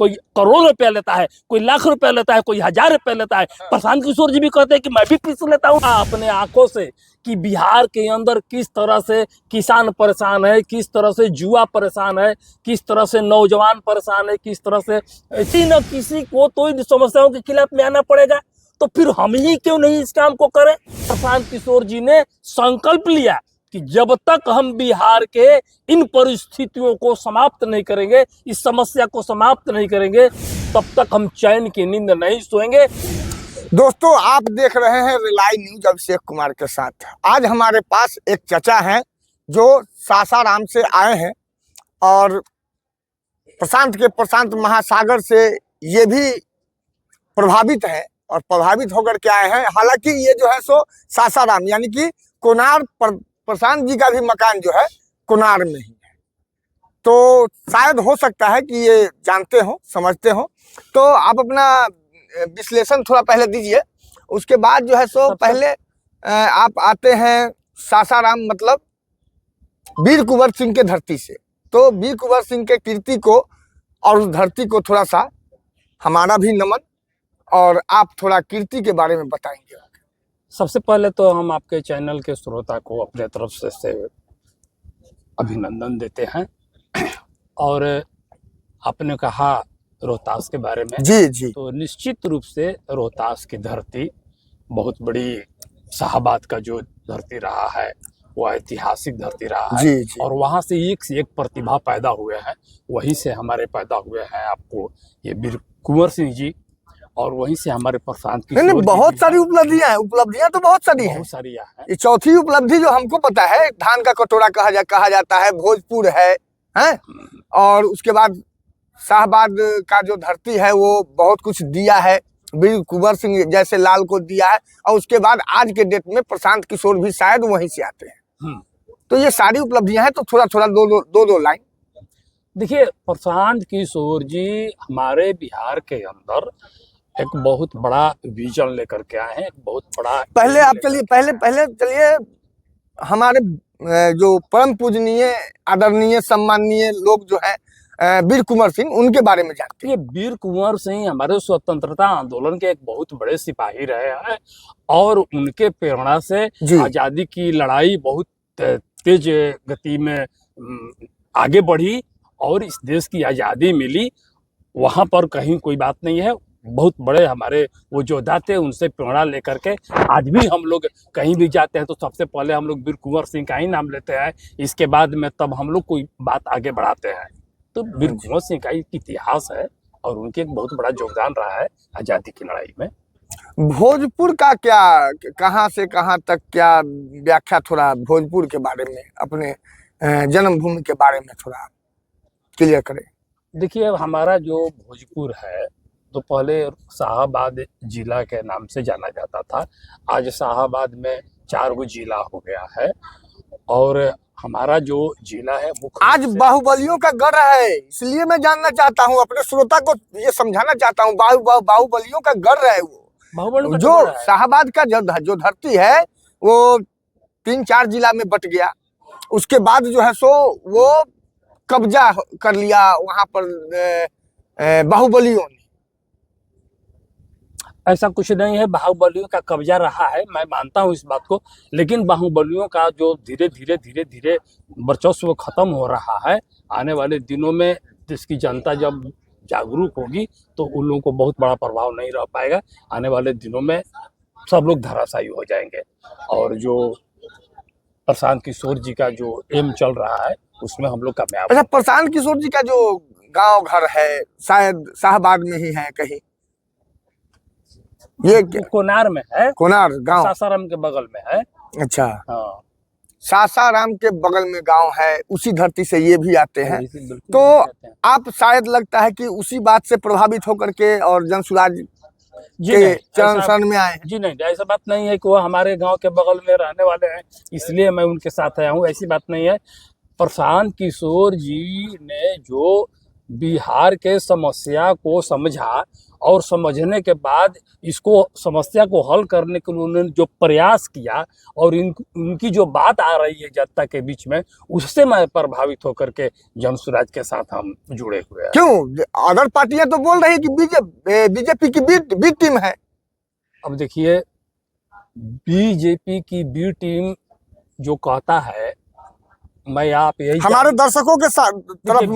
कोई करोड़ रुपया लेता है, कोई लाख रुपया लेता है, कोई 1000 रुपया लेता है। प्रशांत किशोर जी भी कहते हैं कि मैं भी पीस लेता हूँ अपने आंखों से कि बिहार के अंदर किस तरह से किसान परेशान है, किस तरह से युवा परेशान है, किस तरह से नौजवान परेशान है, किस तरह से किसी न किसी को तो इन समस्याओं के खिलाफ में आना पड़ेगा। तो फिर हम ही क्यों नहीं इस काम को करें। प्रशांत किशोर जी ने संकल्प लिया कि जब तक हम बिहार के इन परिस्थितियों को समाप्त नहीं करेंगे, इस समस्या को समाप्त नहीं करेंगे, तब तक हम चैन की नींद नहीं सोएंगे। दोस्तों, आप देख रहे हैं रिलाई न्यूज अभिषेक कुमार के साथ। आज हमारे पास एक चचा हैं जो सासाराम से आए हैं और प्रशांत महासागर से ये भी प्रभावित है और प्रभावित होकर के आए हैं। हालांकि ये जो है सो सासाराम यानी कि कोनार, प्रशांत जी का भी मकान जो है कोनार में ही है। तो शायद हो सकता है कि ये जानते हो, समझते हो। तो आप अपना विश्लेषण थोड़ा पहले दीजिए, उसके बाद जो है सो पहले आप आते हैं सासाराम, मतलब वीर कुंवर सिंह के धरती से। तो वीर कुंवर सिंह के कीर्ति को और उस धरती को थोड़ा सा हमारा भी नमन, और आप थोड़ा कीर्ति के बारे में बताएंगे। सबसे पहले तो हम आपके चैनल के श्रोता को अपने तरफ से अभिनंदन देते हैं। और आपने कहा रोहतास के बारे में, जी, तो निश्चित रूप से रोहतास की धरती बहुत बड़ी, शाहाबाद का जो धरती रहा है वो ऐतिहासिक धरती रहा है। जी। और वहाँ से एक प्रतिभा पैदा हुए हैं, वहीं से हमारे पैदा हुए हैं आपको ये वीर कुंवर सिंह जी, और वहीं से हमारे प्रशांत की बहुत सारी उपलब्धियां तो बहुत सारी हैं। ये चौथी उपलब्धि जो हमको पता है, धान का कटोरा कहा जाता है, भोजपुर है, और उसके बाद शाहबाद का जो धरती है वो बहुत कुछ दिया है, वीर कुंवर सिंह जैसे लाल को दिया है। और उसके बाद आज के डेट में प्रशांत किशोर भी शायद वहीं से आते हैं। तो ये सारी उपलब्धियां हैं। तो थोड़ा दो लाइन देखिए, प्रशांत किशोर जी हमारे बिहार के अंदर एक बहुत बड़ा विजन लेकर के आए हैं, एक बहुत बड़ा। पहले आप चलिए, पहले चलिए, हमारे जो परम पूजनीय, आदरणीय, सम्माननीय लोग जो है वीर कुंवर सिंह, उनके बारे में जानते हैं। वीर कुंवर सिंह हमारे स्वतंत्रता आंदोलन के एक बहुत बड़े सिपाही रहे हैं, और उनके प्रेरणा से आजादी की लड़ाई बहुत तेज गति में आगे बढ़ी और इस देश की आजादी मिली। वहां पर कहीं कोई बात नहीं है। बहुत बड़े हमारे वो योद्धा थे, उनसे प्रेरणा लेकर के आज भी हम लोग कहीं भी जाते हैं तो सबसे पहले हम लोग वीर कुंवर सिंह का ही नाम लेते हैं। इसके बाद में तब हम लोग कोई बात आगे बढ़ाते हैं। तो वीर कुंवर सिंह का एक इतिहास है और उनके एक बहुत बड़ा योगदान रहा है आजादी की लड़ाई में। भोजपुर का क्या, कहाँ से कहाँ तक क्या व्याख्या, थोड़ा भोजपुर के बारे में, अपने जन्मभूमि के बारे में थोड़ा क्लियर करें। देखिए, हमारा जो भोजपुर है तो पहले शाहाबाद जिला के नाम से जाना जाता था। आज शाहाबाद में 4 गो जिला हो गया है, और हमारा जो जिला है वो आज बाहुबलियों का गढ़ है। इसलिए मैं जानना चाहता हूँ, अपने श्रोता को ये समझाना चाहता हूँ, बाहुबलियों का गढ़ है वो। जो शाहाबाद का जो धरती है वो 3-4 जिला में बट गया। उसके बाद जो है सो वो कब्जा कर लिया वहां पर बाहुबलियों ने। ऐसा कुछ नहीं है, बाहुबलियों का कब्जा रहा है, मैं मानता हूँ इस बात को। लेकिन बाहुबलियों का जो धीरे धीरे वर्चस्व खत्म हो रहा है, आने वाले दिनों में देश की जनता जब जागरूक होगी तो उन लोगों को बहुत बड़ा प्रभाव नहीं रह पाएगा। आने वाले दिनों में सब लोग धराशायी हो जाएंगे। और जो प्रशांत किशोर जी का जो एम चल रहा है उसमें हम लोग कामयाब। अच्छा, प्रशांत किशोर जी का जो गांव घर है शायद शाहबाद में ही है कहीं, ये कोनार में है, कोनार गांव सासाराम के बगल में है। अच्छा, हाँ, सासाराम के बगल में गांव है, उसी धरती से ये भी आते हैं। तो आप शायद लगता है कि उसी बात से प्रभावित होकर के और जनसुराज के चरण शरण में आए हैं। जी नहीं, ऐसा बात नहीं है कि वो हमारे गांव के बगल में रहने वाले हैं इसलिए मैं उनके साथ आया हूँ, ऐसी बात नहीं है। प्रशांत किशोर जी ने जो बिहार के समस्या को समझा और समझने के बाद इसको समस्या को हल करने के लिए उन्होंने जो प्रयास किया और उनकी जो बात आ रही है जनता के बीच में, उससे मैं प्रभावित होकर के जन स्वराज के साथ हम जुड़े हुए हैं। क्यों अदर पार्टियां तो बोल रही है कि बीजेपी की बी टीम है। अब देखिए, बीजेपी की बी टीम जो कहता है, मैं आप यही हमारे दर्शकों के साथ तरफ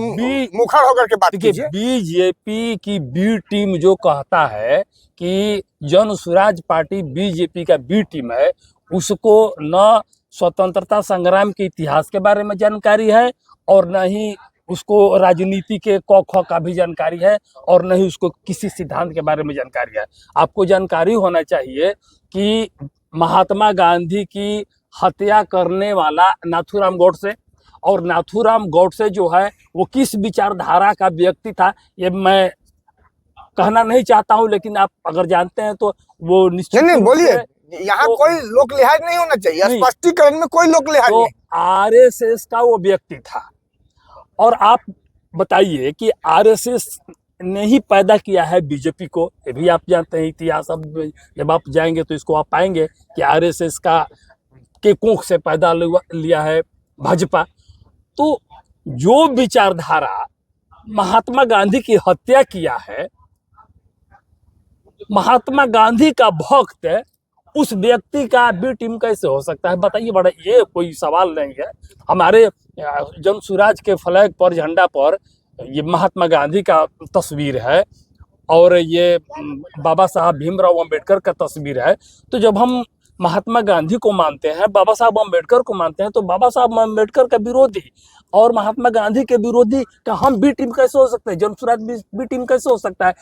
मुखर होकर के बात कीजिए। बीजेपी की बी टीम जो कहता है कि जन स्वराज पार्टी बीजेपी का बी टीम है, उसको न स्वतंत्रता संग्राम के इतिहास के बारे में जानकारी है और न ही उसको राजनीति के क ख का भी जानकारी है और न ही उसको किसी सिद्धांत के बारे में जानकारी है। आपको जानकारी होना चाहिए कि महात्मा गांधी की हत्या करने वाला नाथूराम गोडसे, और नाथूराम गोडसे जो है वो किस विचारधारा का व्यक्ति था, ये मैं कहना नहीं चाहता हूं, लेकिन आप अगर जानते हैं तो वो निश्चित नहीं बोलिए, यहाँ तो, कोई लोक लिहाज नहीं होना चाहिए, स्पष्टीकरण में कोई लोक लिहाज नहीं। आरएसएस का वो व्यक्ति था। और आप बताइए कि आरएसएस ने ही पैदा किया है बीजेपी को, ये भी आप जानते हैं इतिहास। अब जब आप जाएंगे तो इसको आप पाएंगे कि आरएसएस का के कोख से पैदा लिया है भाजपा। तो जो विचारधारा महात्मा गांधी की हत्या किया है, महात्मा गांधी का भक्त उस व्यक्ति का बी टीम कैसे हो सकता है, बताइए। बड़ा ये कोई सवाल नहीं है। हमारे जन स्वराज के फ्लैग पर, झंडा पर ये महात्मा गांधी का तस्वीर है और ये बाबा साहब भीमराव अंबेडकर का तस्वीर है। तो जब हम महात्मा गांधी को मानते हैं, बाबा साहब अंबेडकर को मानते हैं, तो बाबा साहब अंबेडकर का विरोधी और महात्मा गांधी के विरोधी का हम बी टीम कैसे हो सकते हैं, जन स्वराज बी टीम कैसे हो सकता है?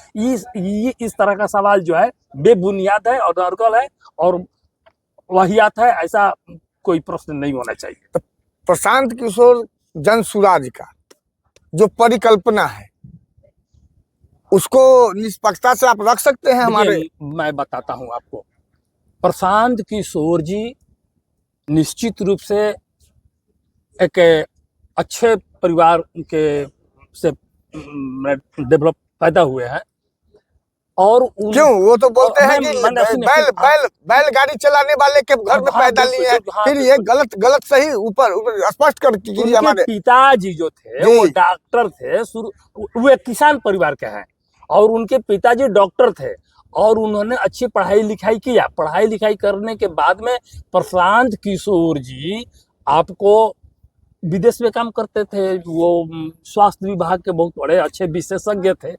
इस तरह का सवाल जो है बेबुनियाद है और नर्कल है और वाहियात है। ऐसा कोई प्रश्न नहीं होना चाहिए। तो प्रशांत किशोर जन स्वराज का जो परिकल्पना है उसको निष्पक्षता से आप रख सकते हैं हमारे? मैं बताता हूं आपको। प्रशांत किशोर जी निश्चित रूप से एक अच्छे परिवार के से डेवलप पैदा हुए हैं और क्यों वो तो बोलते हैं कि बैलगाड़ी चलाने वाले के घर में पैदा लिए हैं। फिर ये गलत सही ऊपर स्पष्ट कर कीजिए। हमारे पिताजी जो थे वो डॉक्टर थे, वो एक किसान परिवार के हैं और उनके पिताजी डॉक्टर थे और उन्होंने अच्छी पढ़ाई लिखाई किया। पढ़ाई लिखाई करने के बाद में प्रशांत किशोर जी आपको विदेश में काम करते थे। वो स्वास्थ्य विभाग के बहुत बड़े अच्छे विशेषज्ञ थे।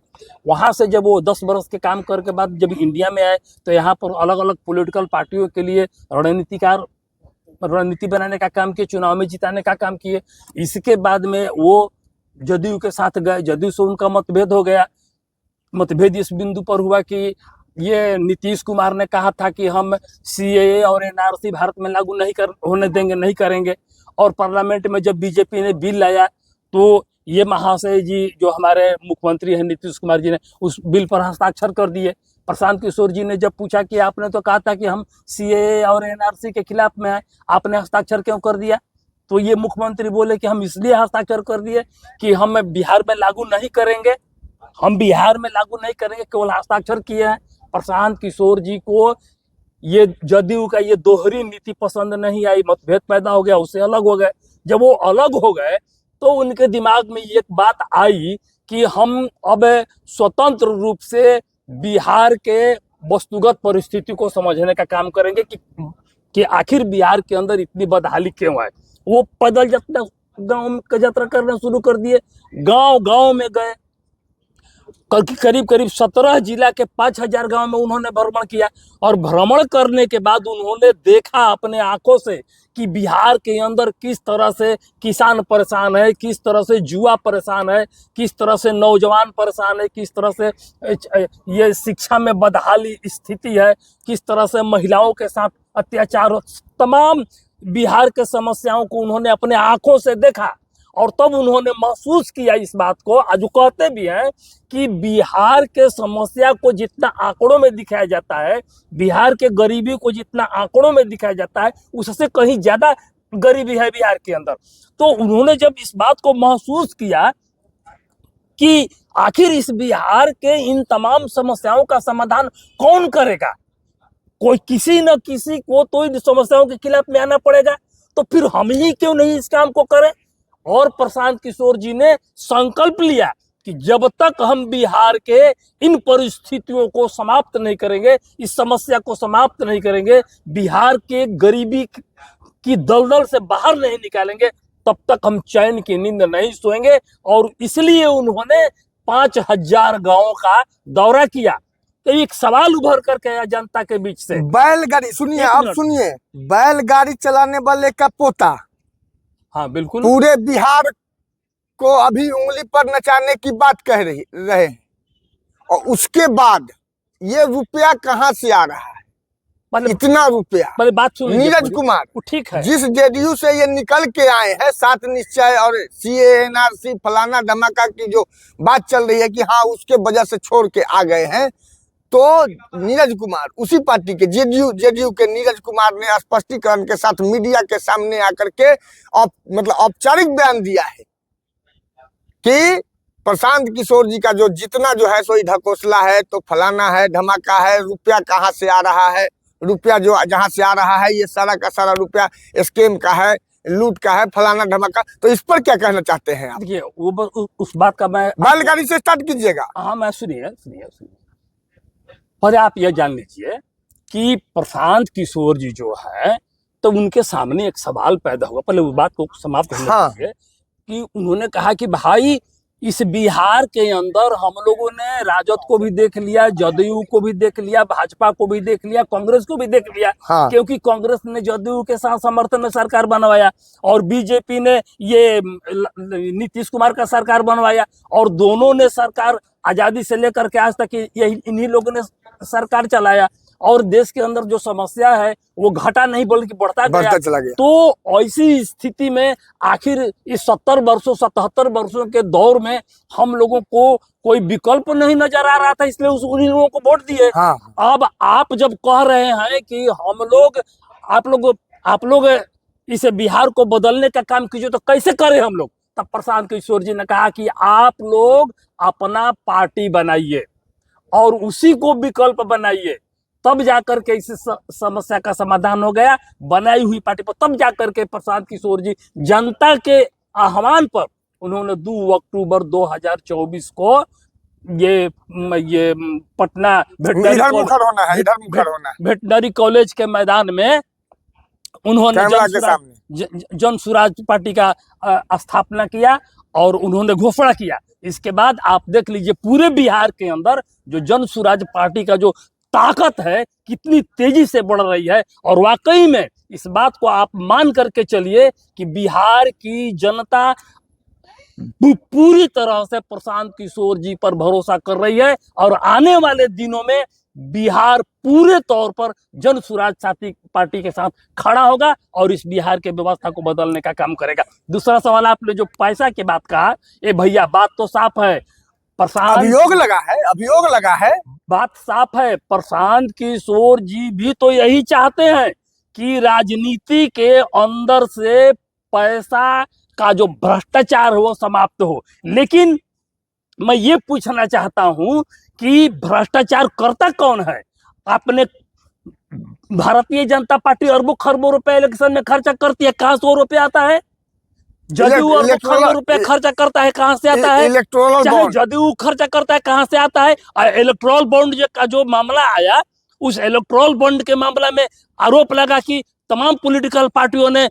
वहाँ से जब वो 10 बरस के काम करके बाद जब इंडिया में आए तो यहाँ पर अलग अलग पॉलिटिकल पार्टियों के लिए रणनीति बनाने का काम किए, चुनाव में जिताने का काम किए। इसके बाद में वो जदयू के साथ गए, जदयू से उनका मतभेद हो गया। मतभेद इस बिंदु पर हुआ कि ये नीतीश कुमार ने कहा था कि हम सीएए और एनआरसी भारत में लागू होने देंगे, नहीं करेंगे। और पार्लियामेंट में जब बीजेपी ने बिल लाया तो ये महाशय जी जो हमारे मुख्यमंत्री हैं नीतीश कुमार जी ने उस बिल पर हस्ताक्षर कर दिए। प्रशांत किशोर जी ने जब पूछा कि आपने तो कहा था कि हम सीएए और एनआरसी के खिलाफ में हैं, आपने हस्ताक्षर क्यों कर दिया? तो ये मुख्यमंत्री बोले कि हम इसलिए हस्ताक्षर कर दिए कि हम बिहार में लागू नहीं करेंगे, हम बिहार में लागू नहीं करेंगे, केवल हस्ताक्षर किए हैं। प्रशांत किशोर जी को ये जदयू का ये दोहरी नीति पसंद नहीं आई, मतभेद पैदा हो गया, उससे अलग हो गए। जब वो अलग हो गए तो उनके दिमाग में एक बात आई कि हम अब स्वतंत्र रूप से बिहार के वस्तुगत परिस्थिति को समझने का काम करेंगे कि आखिर बिहार के अंदर इतनी बदहाली क्यों है। वो पैदल यात्रा गाँव का यात्रा करना शुरू कर दिए, गाँव में गए। करीब 17 जिला के 5000 गांव में उन्होंने भ्रमण किया और भ्रमण करने के बाद उन्होंने देखा अपने आंखों से कि बिहार के अंदर किस तरह से किसान परेशान है, किस तरह से युवा परेशान है, किस तरह से नौजवान परेशान है, किस तरह से ये शिक्षा में बदहाली स्थिति है, किस तरह से महिलाओं के साथ अत्याचार, तमाम बिहार के समस्याओं को उन्होंने अपने आंखों से देखा। और तब उन्होंने महसूस किया इस बात को, आज कहते भी हैं कि बिहार के समस्या को जितना आंकड़ों में दिखाया जाता है, बिहार के गरीबी को जितना आंकड़ों में दिखाया जाता है, उससे कहीं ज्यादा गरीबी है बिहार के अंदर। तो उन्होंने जब इस बात को महसूस किया कि आखिर इस बिहार के इन तमाम समस्याओं का समाधान कौन करेगा। कोई किसी न किसी को तो इन समस्याओं के खिलाफ में आना पड़ेगा, तो फिर हम ही क्यों नहीं इस काम को करें। और प्रशांत किशोर जी ने संकल्प लिया कि जब तक हम बिहार के इन परिस्थितियों को समाप्त नहीं करेंगे, इस समस्या को समाप्त नहीं करेंगे, बिहार के गरीबी की दलदल से बाहर नहीं निकालेंगे, तब तक हम चैन की नींद नहीं सोएंगे। और इसलिए उन्होंने 5000 गांवों का दौरा किया। तो एक सवाल उभर करके आया जनता के बीच से, बैलगाड़ी सुनिए, अब सुनिए, बैलगाड़ी चलाने वाले का पोता, हाँ बिल्कुल, पूरे बिहार को अभी उंगली पर नचाने की बात कह रहे हैं। और उसके बाद ये रुपया कहाँ से आ रहा है, इतना रुपया। बात सुन नीरज कुमार, ठीक है, जिस जेडीयू से ये निकल के आए हैं, 7 निश्चय और सीए एनआरसी फलाना धमाका की जो बात चल रही है कि हाँ उसके वजह से छोड़ के आ गए हैं, तो नीरज कुमार उसी पार्टी के जेडीयू के नीरज कुमार ने स्पष्टीकरण के साथ मीडिया के सामने आकर के मतलब औपचारिक बयान दिया है कि प्रशांत किशोर जी का जो जितना जो है सो ढकोसला है, तो फलाना है, धमाका है, रुपया कहाँ से आ रहा है, रुपया जो जहां से आ रहा है ये सारा का सारा रुपया स्कैम का है, लूट का है, फलाना धमाका। तो इस पर क्या कहना चाहते हैं आप? देखिए वो उस बात का मैं बैलगाड़ी से स्टार्ट कीजिएगा। हाँ मैं सुनिए, और आप यह जान लीजिए कि प्रशांत किशोर जी जो है, तो उनके सामने एक सवाल पैदा हुआ, पहले उस बात को समाप्त होने दीजिए। कि उन्होंने कहा कि भाई इस बिहार के अंदर हम लोगों ने राजद को भी देख लिया, जदयू को भी देख लिया, भाजपा को भी देख लिया, कांग्रेस को भी देख लिया। क्योंकि कांग्रेस ने जदयू के साथ समर्थन में सरकार बनवाया और बीजेपी ने ये नीतीश कुमार का सरकार बनवाया, और दोनों ने सरकार आजादी से लेकर के आज तक यही इन्हीं लोगों ने सरकार चलाया। और देश के अंदर जो समस्या है वो घटा नहीं बल्कि बढ़ता गया। तो ऐसी स्थिति में आखिर इस 70 वर्षों 77 वर्षों के दौर में हम लोगों को कोई विकल्प नहीं नजर आ रहा था, इसलिए उन्हीं लोगों को वोट दिए। अब आप जब कह रहे हैं कि हम लोग आप लोग इसे बिहार को बदलने का काम कीजिए, तो कैसे करें हम लोग? तब प्रशांत किशोर जी ने कहा कि आप लोग अपना पार्टी बनाइए और उसी को विकल्प बनाइए, तब जाकर के इस समस्या का समाधान हो गया। बनाई हुई पार्टी पर तब जाकर के प्रशांत किशोर जी जनता के आह्वान पर उन्होंने 2 अक्टूबर 2024 को ये पटना वेटनरी कॉलेज के मैदान में उन्होंने जन स्वराज पार्टी का स्थापना किया और उन्होंने घोषणा किया। इसके बाद आप देख लीजिए पूरे बिहार के अंदर जो जन स्वराज पार्टी का जो ताकत है कितनी तेजी से बढ़ रही है। और वाकई में इस बात को आप मान करके चलिए कि बिहार की जनता पूरी तरह से प्रशांत किशोर जी पर भरोसा कर रही है, और आने वाले दिनों में बिहार पूरे तौर पर जन स्वराज पार्टी के साथ खड़ा होगा और इस बिहार के व्यवस्था को बदलने का काम करेगा। दूसरा सवाल आपने जो पैसा की बात कहा, ए भैया बात तो साफ है, अभियोग लगा है, बात साफ है। प्रशांत किशोर जी भी तो यही चाहते हैं कि राजनीति के अंदर से पैसा का जो भ्रष्टाचार हो वो समाप्त हो। लेकिन मैं ये पूछना चाहता हूं कि भ्रष्टाचार करता कौन है? आपने भारतीय जनता पार्टी अरबों खरबों रुपए इलेक्शन में खर्चा करती है, कहां से वो रुपये आता है? जदयू अरबों खरबों रुपए खर्चा करता है, कहां से आता है? चाहे जदयू खर्चा करता है, कहां से आता है? इलेक्ट्रोल बॉन्ड का जो मामला आया, उस इलेक्ट्रोल बॉन्ड के मामला में आरोप लगा कि तमाम पॉलिटिकल पार्टियों ने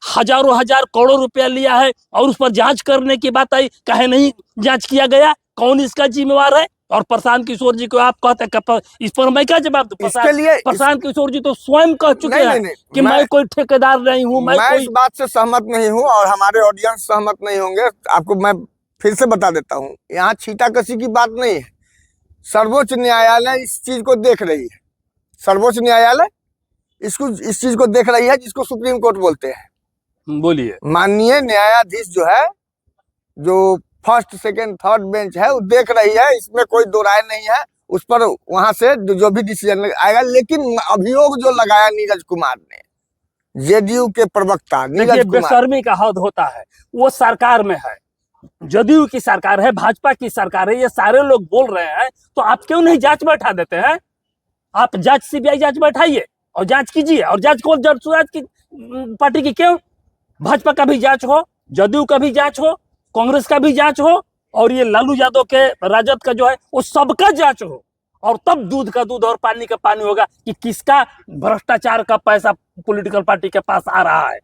हजारों हजार करोड़ों रुपया लिया है और उस पर जांच करने की बात आई, कहे नहीं जांच किया गया, कौन इसका जिम्मेवार है? और प्रशांत किशोर जी को आप कहते हैं, इस पर मैं क्या जवाब दूं? प्रशांत किशोर जी तो स्वयं कह चुके हैं कि मैं कोई ठेकेदार नहीं हूं। मैं इस बात से सहमत नहीं हूं और हमारे ऑडियंस सहमत नहीं होंगे। आपको मैं फिर से बता देता हूं, यहाँ छींटाकशी की बात नहीं है। सर्वोच्च न्यायालय इस चीज को देख रही है, सर्वोच्च न्यायालय इस चीज को देख रही है जिसको सुप्रीम कोर्ट बोलते हैं। बोलिए। माननीय न्यायाधीश जो है, जो फर्स्ट सेकंड थर्ड बेंच है, वो देख रही है, इसमें कोई दो राय नहीं है। उस पर वहां से जो भी डिसीजन आएगा। लेकिन अभियोग जो लगाया नीरज कुमार ने, जेडीयू के प्रवक्ता नीरज कुमार, बेशर्मी का हद होता है, वो सरकार में है, जदयू की सरकार है, भाजपा की सरकार है, ये सारे लोग बोल रहे हैं, तो आप क्यों नहीं जांच बैठा देते हैं? आप जांच, सीबीआई जांच बैठाइए और जांच कीजिए, और जांच को जब स्वराज की पार्टी की क्यों, भाजपा का भी जांच हो, जदयू का भी जांच हो, कांग्रेस का भी जांच हो, और ये लालू यादव के राजद का जो है वो सबका जांच हो, और तब दूध का दूध और पानी का पानी होगा कि किसका भ्रष्टाचार का पैसा पॉलिटिकल पार्टी के पास आ रहा है।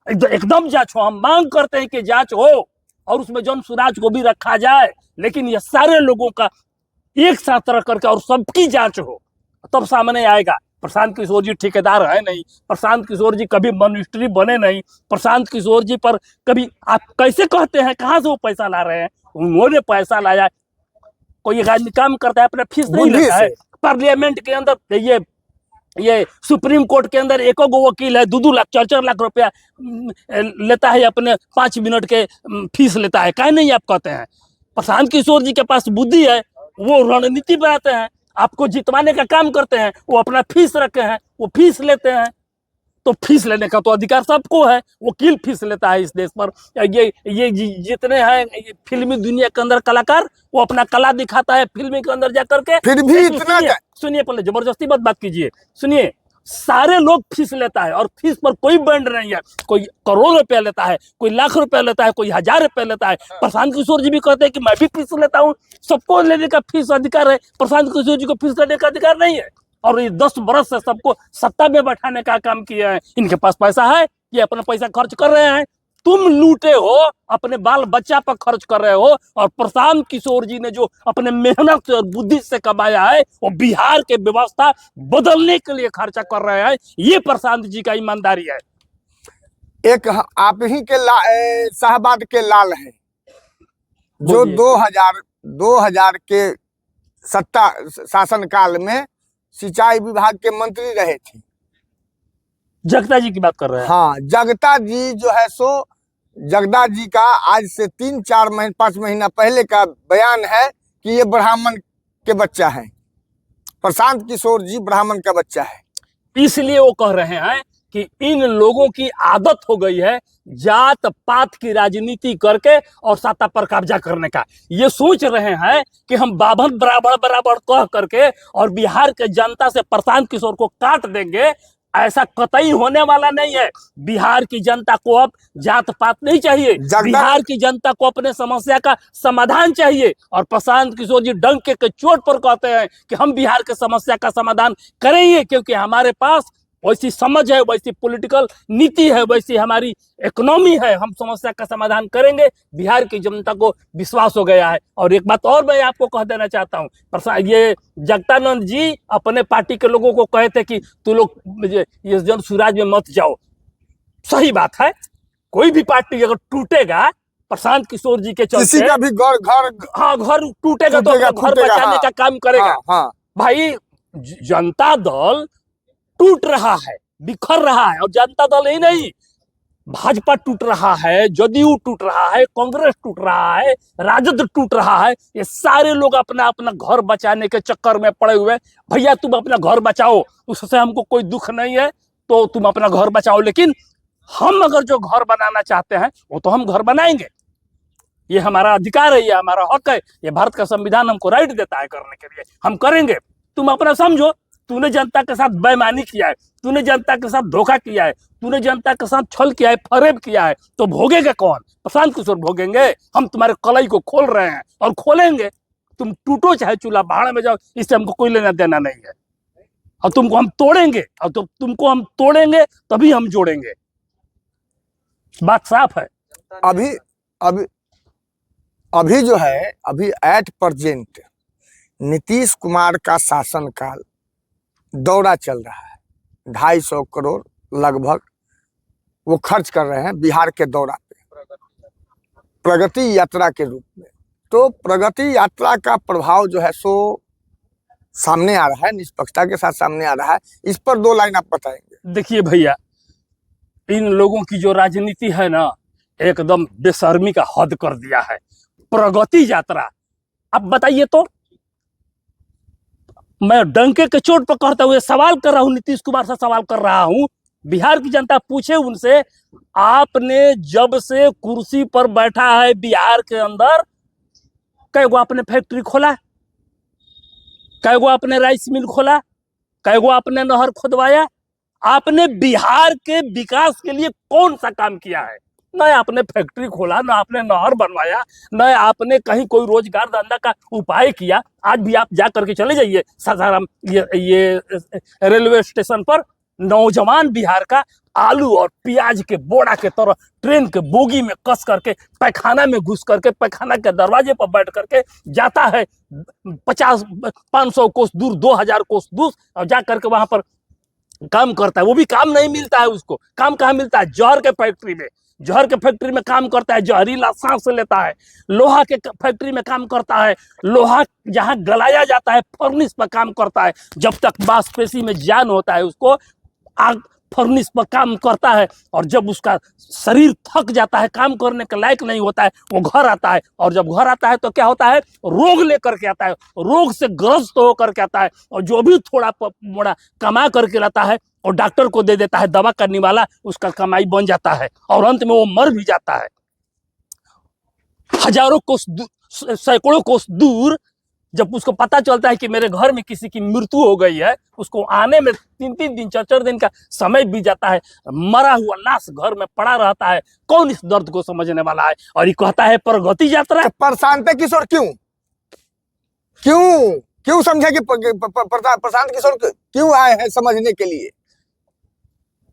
एकदम जांच हो, हम मांग करते हैं कि जांच हो, और उसमें जन स्वराज को भी रखा जाए, लेकिन ये सारे लोगों का एक साथ रख करके और सबकी जांच हो, तब सामने आएगा। प्रशांत किशोर जी ठेकेदार है नहीं, प्रशांत किशोर जी कभी मिनिस्ट्री बने नहीं, प्रशांत किशोर जी पर कभी आप कैसे कहते हैं कहां से वो पैसा ला रहे हैं? उन्होंने पैसा लाया, कोई एक आदमी काम करता है अपना फीस नहीं लेता है। पार्लियामेंट के अंदर ये सुप्रीम कोर्ट के अंदर एको गो वकील है 2-2 लाख 4-4 लाख रुपया लेता है, अपने 5 मिनट के फीस लेता है। काहे नहीं आप कहते हैं? प्रशांत किशोर जी के पास बुद्धि है, वो रणनीति बनाते हैं, आपको जितवाने का काम करते हैं, वो अपना फीस रखे हैं, वो फीस लेते हैं। तो फीस लेने का तो अधिकार सबको है, वकील फीस लेता है इस देश पर। ये जितने हैं फिल्मी दुनिया के अंदर कलाकार, वो अपना कला दिखाता है फिल्मी के अंदर जाकर के। फिर भी इतना सुनिए पहले, जबरदस्ती मत बात कीजिए, सुनिए। सारे लोग फीस लेता है और फीस पर कोई बैंड नहीं है, कोई करोड़ रुपया लेता है, कोई लाख रुपया लेता है, कोई 1000 रुपया लेता है। प्रशांत किशोर जी भी कहते हैं कि मैं भी फीस लेता हूँ, सबको लेने का फीस अधिकार है, प्रशांत किशोर जी को फीस लेने का अधिकार नहीं है। और ये 10 बरस से सबको सत्ता में बैठाने का काम किया है। इनके पास पैसा है, ये अपना पैसा खर्च कर रहे हैं। तुम लूटे हो, अपने बाल बच्चा पर खर्च कर रहे हो, और प्रशांत किशोर जी ने जो अपने मेहनत और बुद्धि से कमाया है वो बिहार के व्यवस्था बदलने के लिए खर्चा कर रहे हैं। ये प्रशांत जी का ईमानदारी है। एक आप ही के शाहबाद के लाल हैं, जो 2000 के सत्ता शासन काल में सिंचाई विभाग के मंत्री रहे थे। जगता जी की बात कर रहे हैं? हाँ, जगता जी जो है सो, जगदा जी का आज से 3-4-5 महीना पहले का बयान है कि ये ब्राह्मण के बच्चा है, प्रशांत किशोर जी ब्राह्मण का बच्चा है। इसलिए वो कह रहे हैं कि इन लोगों की आदत हो गई है जात पात की राजनीति करके और सत्ता पर कब्जा करने का। ये सोच रहे हैं कि हम बाभन बराबर बराबर कह करके और बिहार के जनता से प्रशांत किशोर को काट देंगे। ऐसा कतई होने वाला नहीं है। बिहार की जनता को अब जात पात नहीं चाहिए, बिहार की जनता को अपने समस्या का समाधान चाहिए। और प्रशांत किशोर जी डंके के चोट पर कहते हैं कि हम बिहार के समस्या का समाधान करेंगे, क्योंकि हमारे पास वैसी समझ है, वैसी पॉलिटिकल नीति है, वैसी हमारी इकोनॉमी है, हम समस्या का समाधान करेंगे। बिहार की जनता को विश्वास हो गया है। और एक बात और मैं आपको कह देना चाहता हूँ, ये जगदानंद जी अपने पार्टी के लोगों को कहे थे कि तू लोग ये जन स्वराज में मत जाओ। सही बात है, कोई भी पार्टी अगर टूटेगा प्रशांत किशोर जी के चलते, किसी का भी घर टूटेगा तो घर बचाने का काम करेगा। भाई, जनता दल टूट रहा है, बिखर रहा है, और जनता दल ही नहीं, भाजपा टूट रहा है, जदयू टूट रहा है, कांग्रेस टूट रहा है, राजद टूट रहा है। ये सारे लोग अपना अपना घर बचाने के चक्कर में पड़े हुए। भैया तुम अपना घर बचाओ, उससे हमको कोई दुख नहीं है, तो तुम अपना घर बचाओ, लेकिन हम अगर जो घर बनाना चाहते हैं वो तो हम घर बनाएंगे। ये हमारा अधिकार है, ये हमारा हक है, ये भारत का संविधान हमको राइट देता है करने के लिए, हम करेंगे। तुम अपना समझो, तूने जनता के साथ बेईमानी किया है, तूने जनता के साथ धोखा किया है, तूने जनता के साथ छल किया है, फरेब किया है, तो भोगेगा कौन? प्रशांत किशोर भोगेंगे। हम तुम्हारे कलाई को खोल रहे हैं और खोलेंगे। तुम टूटो चाहे चूल्हा भाड़ में जाओ, इससे हमको कोई लेना देना नहीं है। और तुमको हम तोड़ेंगे, और तो तुमको हम तोड़ेंगे तभी हम जोड़ेंगे। बात साफ है। अभी जो है, अभी एट प्रेजेंट नीतीश कुमार का शासनकाल दौरा चल रहा है। 250 करोड़ लगभग वो खर्च कर रहे हैं बिहार के दौरा पे, प्रगति यात्रा के रूप में। तो प्रगति यात्रा का प्रभाव जो है सो सामने आ रहा है, निष्पक्षता के साथ सामने आ रहा है। इस पर 2 लाइन आप बताएंगे? देखिए भैया, इन लोगों की जो राजनीति है ना, एकदम बेशर्मी का हद कर दिया है। प्रगति यात्रा, अब बताइए तो, मैं डंके के चोट पर कहता हुए सवाल कर रहा हूं, नीतीश कुमार से सवाल कर रहा हूं, बिहार की जनता पूछे उनसे, आपने जब से कुर्सी पर बैठा है बिहार के अंदर, कई गो आपने फैक्ट्री खोला, कई गो आपने राइस मिल खोला, कई गो आपने नहर खुदवाया? आपने बिहार के विकास के लिए कौन सा काम किया है? न आपने फैक्ट्री खोला, न आपने नहर बनवाया, न आपने कहीं कोई रोजगार धंधा का उपाय किया। आज भी आप जा करके चले जाइए सासाराम ये रेलवे स्टेशन पर, नौजवान बिहार का आलू और प्याज के बोरा के तरह ट्रेन के बोगी में कस करके पैखाना में घुस करके पैखाना के दरवाजे पर बैठ करके जाता है 500 कोस दूर, 2000 कोस दूर, और जा करके वहां पर काम करता है। वो भी काम नहीं मिलता है उसको। काम कहाँ मिलता है? जहर के फैक्ट्री में। जहर के फैक्ट्री में काम करता है, जहरीला सांस लेता है। लोहा के फैक्ट्री में काम करता है, लोहा जहां गलाया जाता है फर्निश पर काम करता है। जब तक मांसपेशी में जान होता है उसको आग फर्निश पर काम करता है, और जब उसका शरीर थक जाता है, काम करने के लायक नहीं होता है, वो घर आता है। और जब घर आता है तो क्या होता है? रोग लेकर के आता है, रोग से ग्रस्त होकर के आता है, और जो भी थोड़ा मोड़ा कमा करके लाता है और डॉक्टर को दे देता है दवा करने वाला, उसका कमाई बन जाता है और अंत में वो मर भी जाता है। हजारों कोस सैकड़ों कोस दूर जब उसको पता चलता है कि मेरे घर में किसी की मृत्यु हो गई है, उसको आने में 3-3 दिन 4-4 दिन का समय बीत जाता है। मरा हुआ लाश घर में पड़ा रहता है। कौन इस दर्द को समझने वाला है? और ये कहता है प्रगति यात्रा। प्रशांत किशोर क्यों क्यों क्यों समझे कि प्रशांत किशोर क्यों आए हैं समझने के लिए?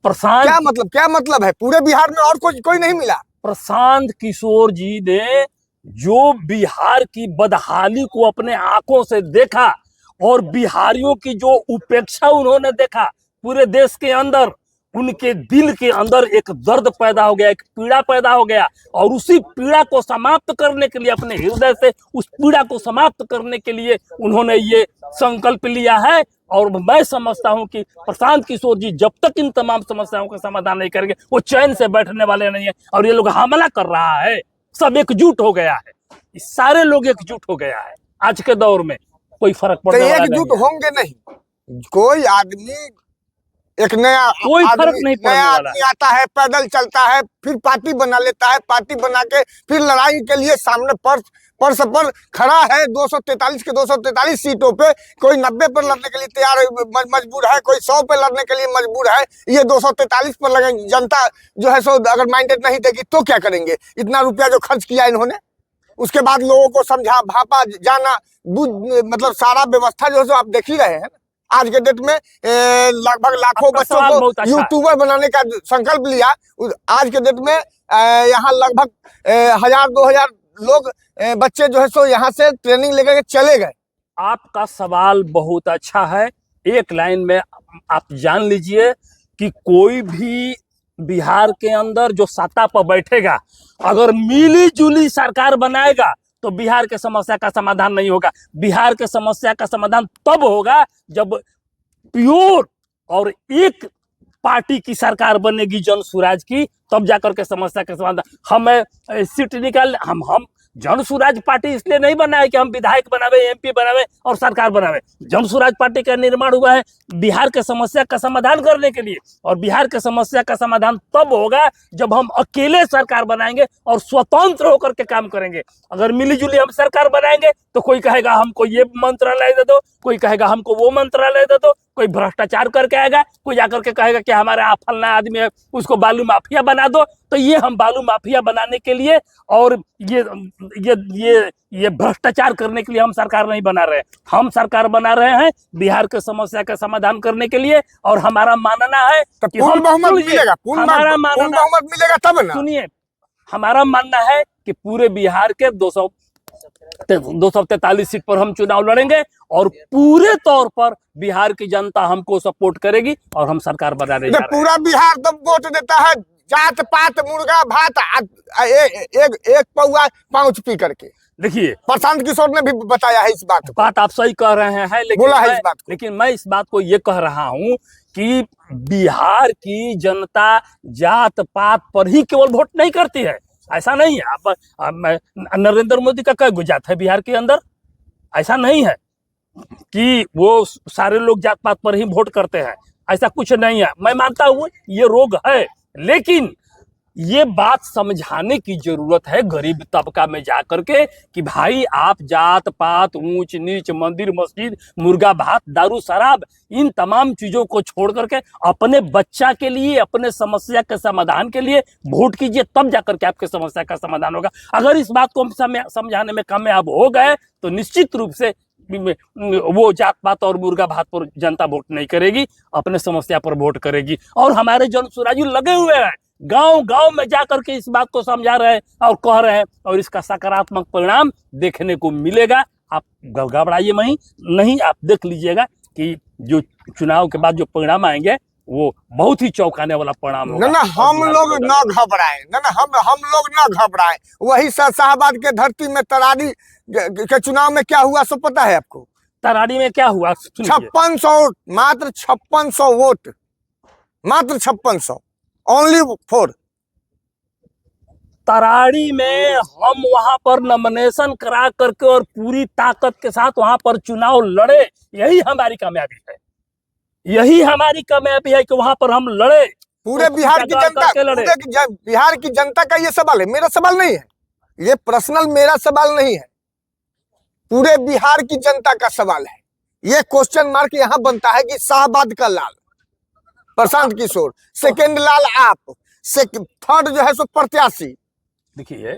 प्रशांत क्या मतलब है? पूरे बिहार में और कोई नहीं मिला? प्रशांत किशोर जी ने जो बिहार की बदहाली को अपने आंखों से देखा, और बिहारियों की जो उपेक्षा उन्होंने देखा पूरे देश के अंदर, उनके दिल के अंदर एक दर्द पैदा हो गया, एक पीड़ा पैदा हो गया। और उसी पीड़ा को समाप्त करने के लिए, अपने हृदय से उस पीड़ा को समाप्त करने के लिए उन्होंने ये संकल्प लिया है। और मैं समझता हूं कि प्रशांत किशोर जी जब तक इन तमाम समस्याओं का समाधान नहीं करेंगे, वो चैन से बैठने वाले नहीं है। और ये लोग हमला कर रहा है, सब एकजुट हो गया है, सारे लोग एकजुट हो गया है। आज के दौर में कोई फर्क पड़ने वाला नहीं। एकजुट होंगे नहीं, कोई आदमी, एक कोई फर्क नहीं पड़ने नया वाला। आदमी आता है, पैदल चलता है, फिर पार्टी बना लेता है, पार्टी बना के फिर लड़ाई के लिए सामने पर्स पर खड़ा है। 243 के 243 सीटों पे कोई 90 पर लड़ने के लिए तैयार मजबूर है, कोई 100 पे लड़ने के लिए मजबूर है। ये 243 पर लगे। जनता जो है सो अगर माइंडेड नहीं देगी तो क्या करेंगे? इतना रुपया जो खर्च किया इन्होंने, उसके बाद लोगों को समझा भापा जाना, मतलब सारा व्यवस्था जो है आप देख ही रहे हैं। आज के डेट में लगभग लाखों बच्चों को यूट्यूबर बनाने का संकल्प लिया। आज के डेट में यहाँ लगभग 1000-2000 लोग बच्चे जो है सो यहाँ से ट्रेनिंग लेकर के चले गए। आपका सवाल बहुत अच्छा है। एक लाइन में आप जान लीजिए कि कोई भी बिहार के अंदर जो सत्ता पर बैठेगा, अगर मिली जुली सरकार बनाएगा तो बिहार के समस्या का समाधान नहीं होगा। बिहार के समस्या का समाधान तब होगा जब प्योर और एक पार्टी की सरकार बनेगी, जन स्वराज की, तब जाकर के समस्या का समाधान। हमें सीट निकाल, हम जन स्वराज पार्टी इसलिए नहीं बना है कि हम विधायक बनावे, एमपी बनावे और सरकार बनावे। जन स्वराज पार्टी का निर्माण हुआ है बिहार के समस्या का समाधान करने के लिए। और बिहार के समस्या का समाधान तब होगा जब हम अकेले सरकार बनाएंगे और स्वतंत्र होकर के काम करेंगे। अगर मिलीजुली हम सरकार बनाएंगे तो कोई कहेगा हमको ये मंत्रालय दे दो, कोई कहेगा हमको वो मंत्रालय दे दो, कोई भ्रष्टाचार करके आएगा, कोई जाकर के कहेगा कि हमारा फलना आदमी है उसको बालू माफिया बना दो। तो ये हम बालू माफिया बनाने के लिए और ये भ्रष्टाचार करने के लिए हम सरकार नहीं बना रहे। हम सरकार बना रहे हैं बिहार के समस्या का समाधान करने के लिए। और हमारा मानना है कि पूर्ण बहुमत मिलेगा, हमारा मानना मिलेगा तब ना। सुनिए, हमारा मानना है कि पूरे बिहार के 243 सीट पर हम चुनाव लड़ेंगे और पूरे तौर पर बिहार की जनता हमको सपोर्ट करेगी और हम सरकार बनाने जा रहे हैं। पूरा बिहार तो वोट देता है जात पात मुर्गा भात एक पौआ पाँच पी करके। देखिए, प्रशांत किशोर ने भी बताया है इस बात आप सही कह रहे हैं, लेकिन मैं इस बात को ये कह रहा हूं कि बिहार की जनता जात पात पर ही केवल वोट नहीं करती है। ऐसा नहीं है। आप नरेंद्र मोदी का क्या गुजात है बिहार के अंदर? ऐसा नहीं है कि वो सारे लोग जात पात पर ही वोट करते हैं। ऐसा कुछ नहीं है। मैं मानता हूँ ये रोग है, लेकिन ये बात समझाने की जरूरत है गरीब तबका में जाकर के कि भाई आप जात पात ऊंच नीच मंदिर मस्जिद मुर्गा भात दारू शराब इन तमाम चीजों को छोड़ करके अपने बच्चा के लिए अपने समस्या के समाधान के लिए वोट कीजिए, तब जाकर के आपके समस्या का समाधान होगा। अगर इस बात को हम समझाने में कामयाब हो गए तो निश्चित रूप से वो जात पात और मुर्गा भात पर जनता वोट नहीं करेगी, अपने समस्या पर वोट करेगी। और हमारे जन सुराजू लगे हुए हैं, गांव गांव में जाकर के इस बात को समझा रहे हैं और कह रहे हैं, और इसका सकारात्मक परिणाम देखने को मिलेगा। आप घबराइए नहीं, आप देख लीजिएगा कि जो चुनाव के बाद जो परिणाम आएंगे वो बहुत ही चौंकाने वाला परिणाम होगा। ना हम लोग ना घबराएं, ना हम लोग ना घबराएं। वही शाहबाद के धरती में तरारी के चुनाव में क्या हुआ सब पता है आपको? तरारी में क्या हुआ? 5600, मात्र 5600 वोट, मात्र 5600, ओनली 4। तरारी में हम वहां पर नॉमिनेशन करा करके और पूरी ताकत के साथ वहां पर चुनाव लड़े, यही हमारी कामयाबी है। यही हमारी कामयाबी है कि वहां पर हम लड़े, पूरे बिहार की जनता, पूरे बिहार की जनता का ये सवाल है, मेरा सवाल नहीं है, ये पर्सनल मेरा सवाल नहीं है, पूरे बिहार की जनता का सवाल है। ये क्वेश्चन मार्क यहाँ बनता है कि शाहबाद का लाल प्रशांत किशोर, सेकेंड लाल आप, थर्ड जो है सो प्रत्याशी। देखिए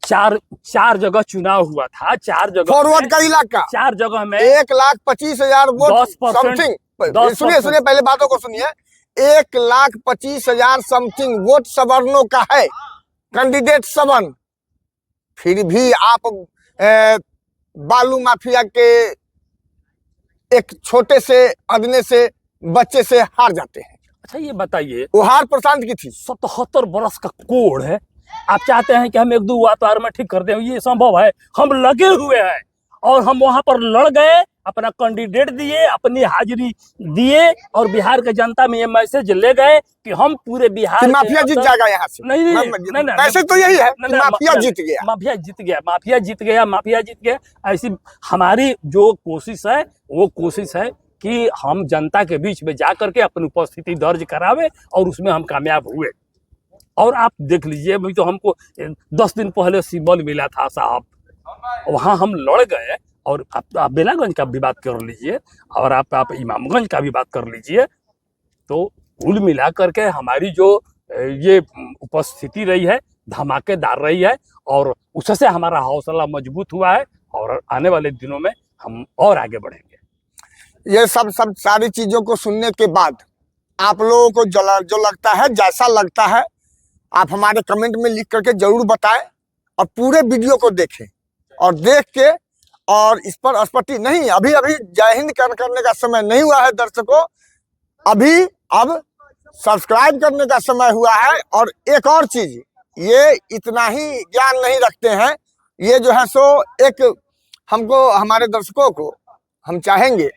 चार जगह चुनाव हुआ था, 4 जगह फॉरवर्ड का इलाका, 4 जगह में 1,25,000 वोट समथिंग। सुनिए पहले बातों को सुनिए। 1,25,000 समथिंग वोट सवर्णों का है, कैंडिडेट 7। फिर भी आप बालू माफिया के एक छोटे से अदने से बच्चे से हार जाते हैं। अच्छा ये बताइए, वो हार प्रशांत की थी। 77 बरस का कोड़ है, आप चाहते हैं कि हम 1-2 वातावरण में ठीक कर दें, ये संभव है? हम लगे हुए हैं और हम वहां पर लड़ गए, अपना कैंडिडेट दिए, अपनी हाजिरी दिए और बिहार के जनता में ये मैसेज ले गए कि हम पूरे बिहार माफिया जीत जाएगा यहाँ से। नहीं, वैसे तो यही है, माफिया जीत गया, माफिया जीत गया, माफिया जीत गया, माफिया जीत गया। ऐसी हमारी जो कोशिश है वो कोशिश है कि हम जनता के बीच में जाकर के अपनी उपस्थिति दर्ज करावे और उसमें हम कामयाब हुए। और आप देख लीजिए, अभी तो हमको 10 दिन पहले सिंबल मिला था साहब, वहां हम लड़ गए। और आप बेलागंज का भी बात कर लीजिए और आप इमामगंज का भी बात कर लीजिए, तो कुल मिला करके हमारी जो ये उपस्थिति रही है धमाकेदार रही है और उससे हमारा हौसला मजबूत हुआ है और आने वाले दिनों में हम और आगे बढ़ेंगे। ये सब सारी चीजों को सुनने के बाद आप लोगों को जो लगता है, जैसा लगता है, आप हमारे कमेंट में लिख करके जरूर बताएं और पूरे वीडियो को देखें और देख के और इस पर स्पष्टि नहीं, अभी जय हिंद करने का समय नहीं हुआ है दर्शकों, अभी अब सब्सक्राइब करने का समय हुआ है। और एक और चीज, ये इतना ही ज्ञान नहीं रखते हैं, ये जो है सो एक हमको, हमारे दर्शकों को हम चाहेंगे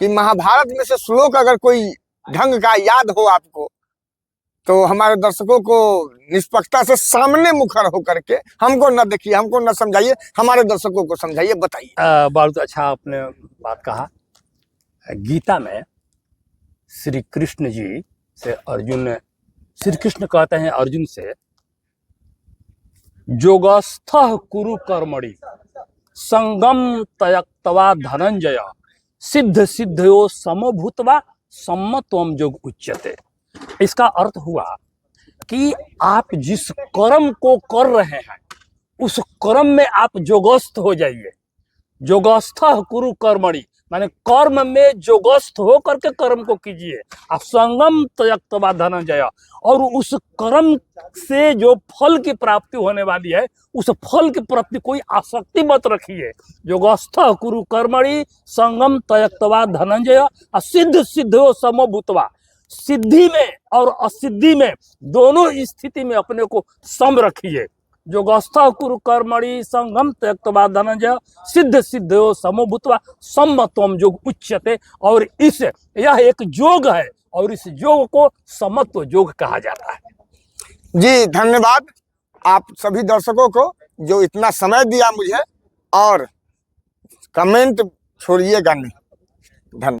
कि महाभारत में से श्लोक अगर कोई ढंग का याद हो आपको, तो हमारे दर्शकों को निष्पक्षता से सामने मुखर होकर के हमको न देखिए, हमको न समझाइए, हमारे दर्शकों को समझाइए, बताइए। बहुत अच्छा आपने बात कहा। गीता में श्री कृष्ण जी से अर्जुन, श्री कृष्ण कहते हैं अर्जुन से, योगस्थः कुरु कर्मणि संगम त्यक्त्वा धनंजय सिद्ध सिद्धयो समभूत्वा सम्मत्वम योग उच्यते। इसका अर्थ हुआ कि आप जिस कर्म को कर रहे हैं उस कर्म में आप जोगस्थ हो जाइए। योगस्थः कुरु कर्मणि माने कर्म में जोगस्थ हो करके कर्म को कीजिए। आप संगम त्यक्त्वा धनंजय, और उस कर्म से जो फल की प्राप्ति होने वाली है उस फल के प्रति कोई आसक्ति मत रखिए। योगस्थः कुरु कर्मणि संगम त्यक्त्वा धनंजय सिद्ध सिद्धो समभूत्वा, सिद्धि में और असिद्धि में दोनों स्थिति में अपने को सम रखिए। योगस्थः कुरु कर्मणि संगम त्यक्त्वा धनंजय सिद्ध सिद्धो समभूत्वा सम्मत्वम योग उच्यते। और यह एक योग है और इस योग को समत्व योग कहा जाता है। जी धन्यवाद आप सभी दर्शकों को जो इतना समय दिया मुझे, और कमेंट छोड़िएगा नहीं। धन्यवाद।